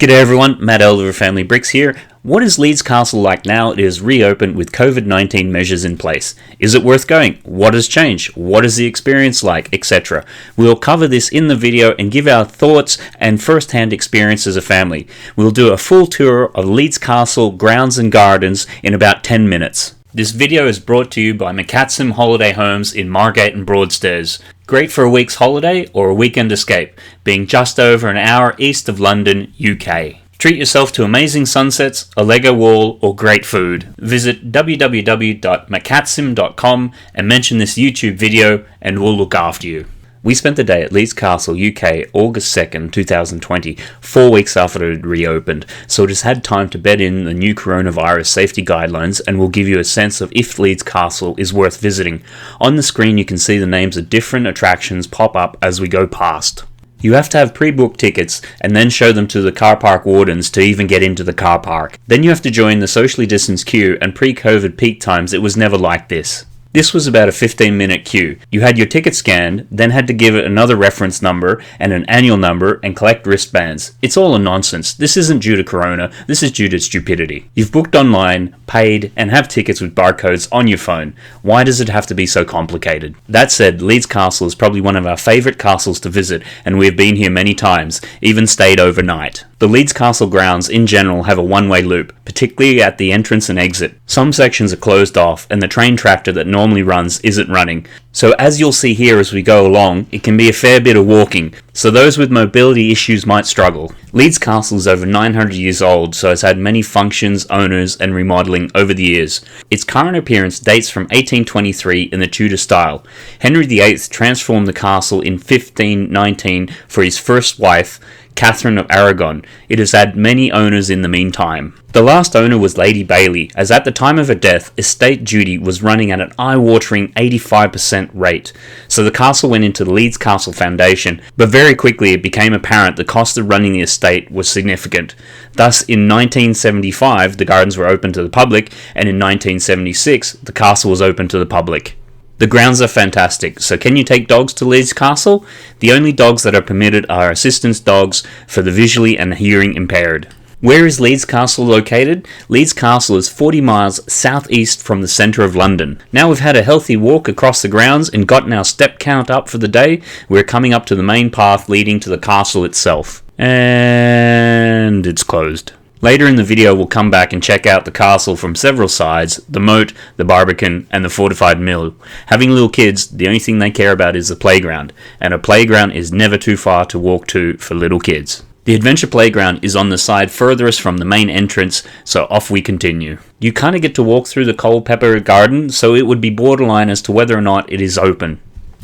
G'day everyone, Matt Elder of Family Bricks here. What is Leeds Castle like now it is reopened with COVID-19 measures in place? Is it worth going? What has changed? What is the experience like? Etc. We'll cover this in the video and give our thoughts and first-hand experience as a family. We'll do a full tour of Leeds Castle grounds and gardens in about 10 minutes. This video is brought to you by McCatsim Holiday Homes in Margate and Broadstairs. Great for a week's holiday or a weekend escape, being just over an hour east of London, UK. Treat yourself to amazing sunsets, a Lego wall, or great food. Visit www.macatsim.com and mention this YouTube video and we'll look after you. We spent the day at Leeds Castle, UK, August 2nd, 2020, 4 weeks after it had reopened, so it has had time to bed in the new coronavirus safety guidelines and will give you a sense of if Leeds Castle is worth visiting. On the screen you can see the names of different attractions pop up as we go past. You have to have pre-booked tickets and then show them to the car park wardens to even get into the car park. Then you have to join the socially distanced queue, and pre-COVID peak times it was never like this. This was about a 15-minute queue. You had your ticket scanned, then had to give it another reference number and an annual number and collect wristbands. It's all a nonsense. This isn't due to corona, this is due to stupidity. You've booked online, paid, and have tickets with barcodes on your phone. Why does it have to be so complicated? That said, Leeds Castle is probably one of our favourite castles to visit, and we have been here many times, even stayed overnight. The Leeds Castle grounds in general have a one-way loop, particularly at the entrance and exit. Some sections are closed off and the train tractor that normally runs isn't running. So as you'll see here as we go along, it can be a fair bit of walking, so those with mobility issues might struggle. Leeds Castle is over 900 years old, so it's had many functions, owners and remodelling over the years. Its current appearance dates from 1823 in the Tudor style. Henry VIII transformed the castle in 1519 for his first wife, Catherine of Aragon. It has had many owners in the meantime. The last owner was Lady Bailey, as at the time of her death, estate duty was running at an eye-watering 85% rate. So the castle went into the Leeds Castle Foundation, but very quickly it became apparent the cost of running the estate was significant. Thus, in 1975, the gardens were open to the public, and in 1976, the castle was open to the public. The grounds are fantastic, so can you take dogs to Leeds Castle? The only dogs that are permitted are assistance dogs for the visually and hearing impaired. Where is Leeds Castle located? Leeds Castle is 40 miles southeast from the centre of London. Now we've had a healthy walk across the grounds and gotten our step count up for the day, we're coming up to the main path leading to the castle itself. And it's closed. Later in the video we'll come back and check out the castle from several sides, the moat, the Barbican and the Fortified mill. Having little kids, the only thing they care about is the playground, and a playground is never too far to walk to for little kids. The adventure playground is on the side furthest from the main entrance, so off we continue. You kind of get to walk through the Culpeper garden, so it would be borderline as to whether or not it is open.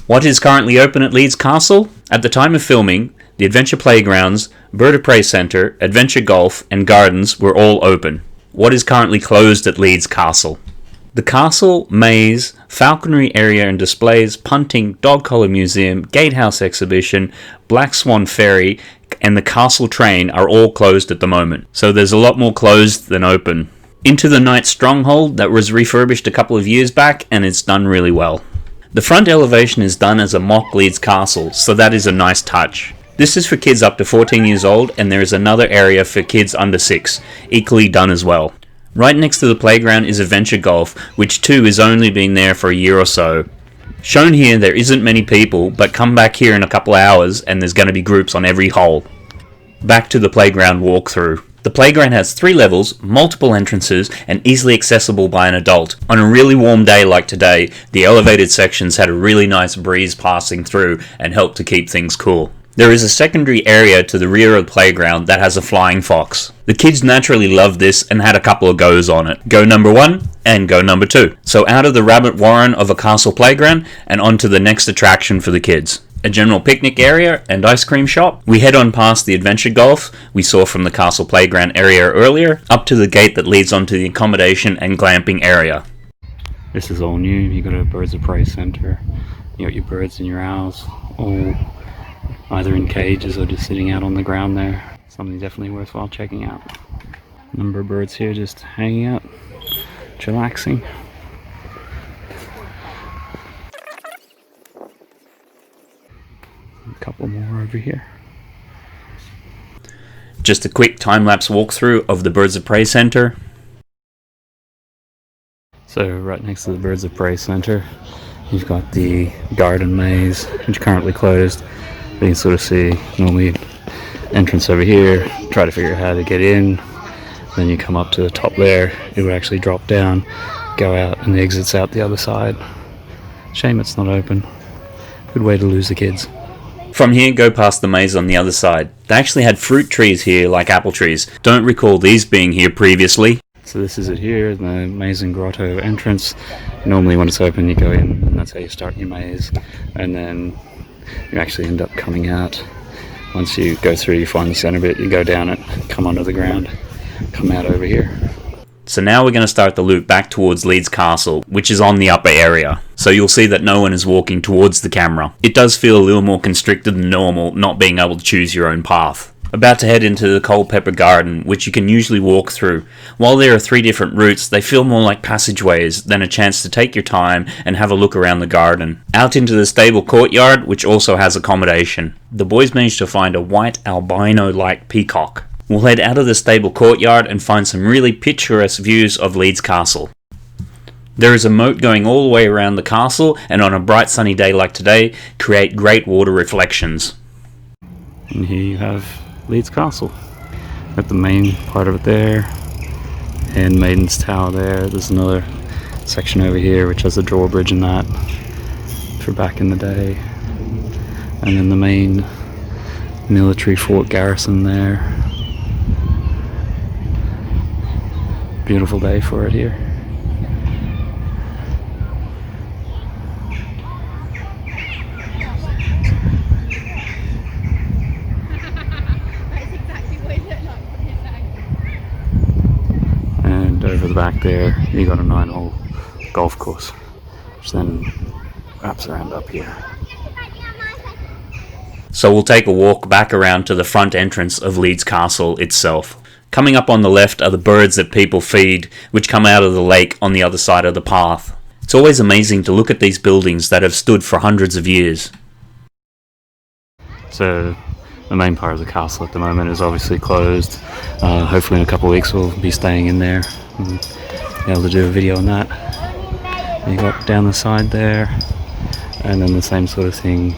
What is currently open at Leeds Castle? At the time of filming, the Adventure Playgrounds, Bird of Prey Centre, Adventure Golf and Gardens were all open. What is currently closed at Leeds Castle? The Castle, Maze, Falconry Area and Displays, Punting, Dog Collar Museum, Gatehouse Exhibition, Black Swan Ferry and the Castle Train are all closed at the moment. So there's a lot more closed than open. Into the Night Stronghold that was refurbished a couple of years back and it's done really well. The front elevation is done as a mock Leeds Castle, so that is a nice touch. This is for kids up to 14 years old, and there is another area for kids under 6, equally done as well. Right next to the playground is Adventure Golf, which too is only been there for a year or so. Shown here there isn't many people, but come back here in a couple of hours and there's going to be groups on every hole. Back to the playground walkthrough. The playground has 3 levels, multiple entrances, and easily accessible by an adult. On a really warm day like today, the elevated sections had a really nice breeze passing through and helped to keep things cool. There is a secondary area to the rear of the playground that has a flying fox. The kids naturally loved this and had a couple of goes on it. Go number 1 and go number 2. So out of the rabbit warren of a castle playground and on to the next attraction for the kids. A general picnic area and ice cream shop. We head on past the Adventure Golf we saw from the castle playground area earlier, up to the gate that leads onto the accommodation and glamping area. This is all new. You got a Birds of Prey Centre. You got your birds and your owls, all either in cages or just sitting out on the ground there. Something definitely worthwhile checking out. Number of birds here just hanging out, chillaxing. A couple more over here. Just a quick time-lapse walkthrough of the Birds of Prey Centre. So right next to the Birds of Prey Centre, you've got the garden maze, which is currently closed. You can sort of see normally entrance over here, try to figure out how to get in. Then you come up to the top there, it would actually drop down, go out, and the exit's out the other side. Shame it's not open. Good way to lose the kids. From here, go past the maze on the other side. They actually had fruit trees here, like apple trees. Don't recall these being here previously. So this is it here, the maze and grotto entrance. Normally when it's open you go in, and that's how you start your maze. And then you actually end up coming out. Once you go through, you find the centre bit, you go down it, come under the ground, come out over here. So now we're going to start the loop back towards Leeds Castle, which is on the upper area. So you'll see that no one is walking towards the camera. It does feel a little more constricted than normal, not being able to choose your own path. About to head into the Culpeper Garden, which you can usually walk through. While there are 3 different routes, they feel more like passageways than a chance to take your time and have a look around the garden. Out into the stable courtyard, which also has accommodation. The boys managed to find a white albino-like peacock. We'll head out of the stable courtyard and find some really picturesque views of Leeds Castle. There is a moat going all the way around the castle, and on a bright sunny day like today, create great water reflections. And here you have Leeds Castle. Got the main part of it there, and Maiden's Tower there. There's another section over here which has a drawbridge and that for back in the day. And then the main military fort garrison there. Beautiful day for it here. And over the back there, you got a 9-hole golf course, which then wraps around up here. So we'll take a walk back around to the front entrance of Leeds Castle itself. Coming up on the left are the birds that people feed, which come out of the lake on the other side of the path. It's always amazing to look at these buildings that have stood for hundreds of years. So the main part of the castle at the moment is obviously closed. Hopefully in a couple of weeks we'll be staying in there and be able to do a video on that. You got down the side there, and then the same sort of thing.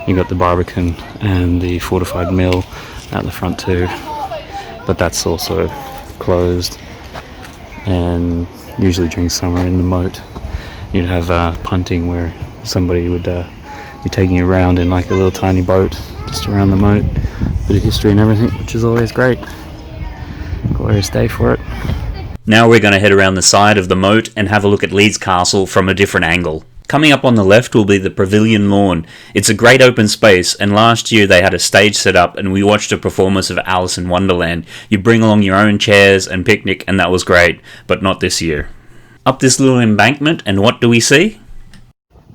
You got the Barbican and the Fortified mill at the front too, but that's also closed. And usually during summer in the moat you'd have punting, where somebody would be taking you around in like a little tiny boat just around the moat. Bit of history and everything, which is always great. Glorious day for it. Now we're going to head around the side of the moat and have a look at Leeds Castle from a different angle. Coming up on the left will be the Pavilion Lawn. It's a great open space, and last year they had a stage set up and we watched a performance of Alice in Wonderland. You bring along your own chairs and picnic, and that was great, but not this year. Up this little embankment, and what do we see?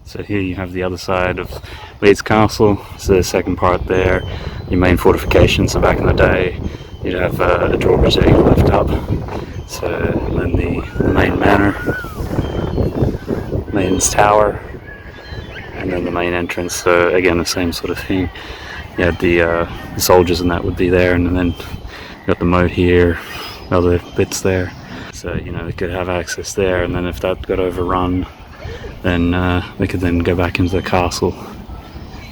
So here you have the other side of Leeds Castle. So the second part there, your main fortifications. So back in the day you'd have a drawbridge that you lift up. So then the main manor, Maiden's Tower, and then the main entrance. So again, the same sort of thing. You had the soldiers and that would be there, and then you got the moat here, other bits there. So they could have access there, and then if that got overrun, then they could then go back into the castle.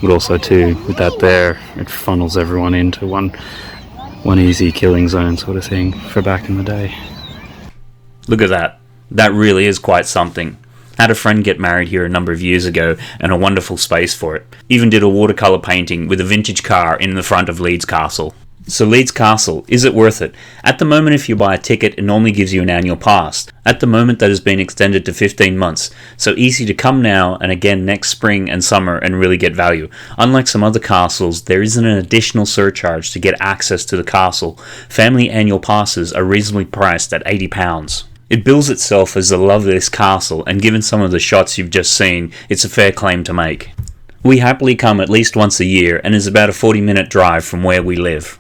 But also too, with that there, it funnels everyone into one easy killing zone sort of thing for back in the day. Look at that. That really is quite something. Had a friend get married here a number of years ago, and a wonderful space for it. Even did a watercolour painting with a vintage car in the front of Leeds Castle. So Leeds Castle, is it worth it? At the moment, if you buy a ticket, it normally gives you an annual pass. At the moment, that has been extended to 15 months. So easy to come now and again next spring and summer and really get value. Unlike some other castles, there isn't an additional surcharge to get access to the castle. Family annual passes are reasonably priced at £80. It bills itself as the loveliest castle, and given some of the shots you've just seen, it's a fair claim to make. We happily come at least once a year, and is about a 40-minute drive from where we live.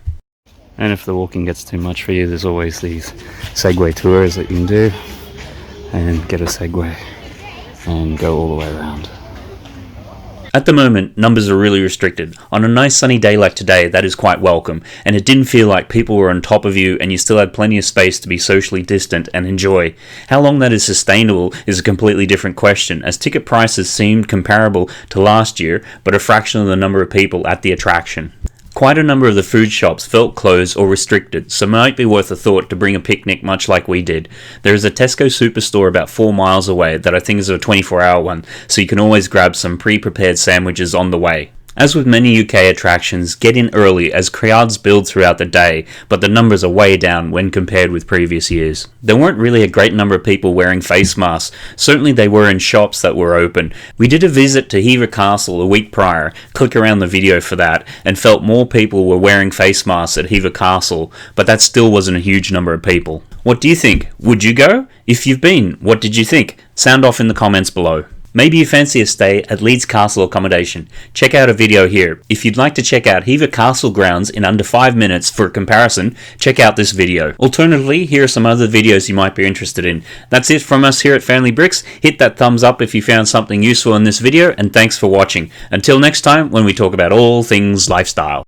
And if the walking gets too much for you, there's always these Sedway Tours that you can do, and get a Segway and go all the way around. At the moment, numbers are really restricted. On a nice sunny day like today, that is quite welcome, and it didn't feel like people were on top of you and you still had plenty of space to be socially distant and enjoy. How long that is sustainable is a completely different question, as ticket prices seemed comparable to last year, but a fraction of the number of people at the attraction. Quite a number of the food shops felt closed or restricted, so it might be worth a thought to bring a picnic much like we did. There is a Tesco superstore about 4 miles away that I think is a 24-hour one, so you can always grab some pre-prepared sandwiches on the way. As with many UK attractions, get in early as crowds build throughout the day, but the numbers are way down when compared with previous years. There weren't really a great number of people wearing face masks. Certainly they were in shops that were open. We did a visit to Hever Castle a week prior, click around the video for that, and felt more people were wearing face masks at Hever Castle, but that still wasn't a huge number of people. What do you think? Would you go? If you've been, what did you think? Sound off in the comments below. Maybe you fancy a stay at Leeds Castle accommodation. Check out a video here. If you'd like to check out Hever Castle grounds in under 5 minutes for a comparison, check out this video. Alternatively, here are some other videos you might be interested in. That's it from us here at Family Bricks. Hit that thumbs up if you found something useful in this video, and thanks for watching. Until next time, when we talk about all things lifestyle.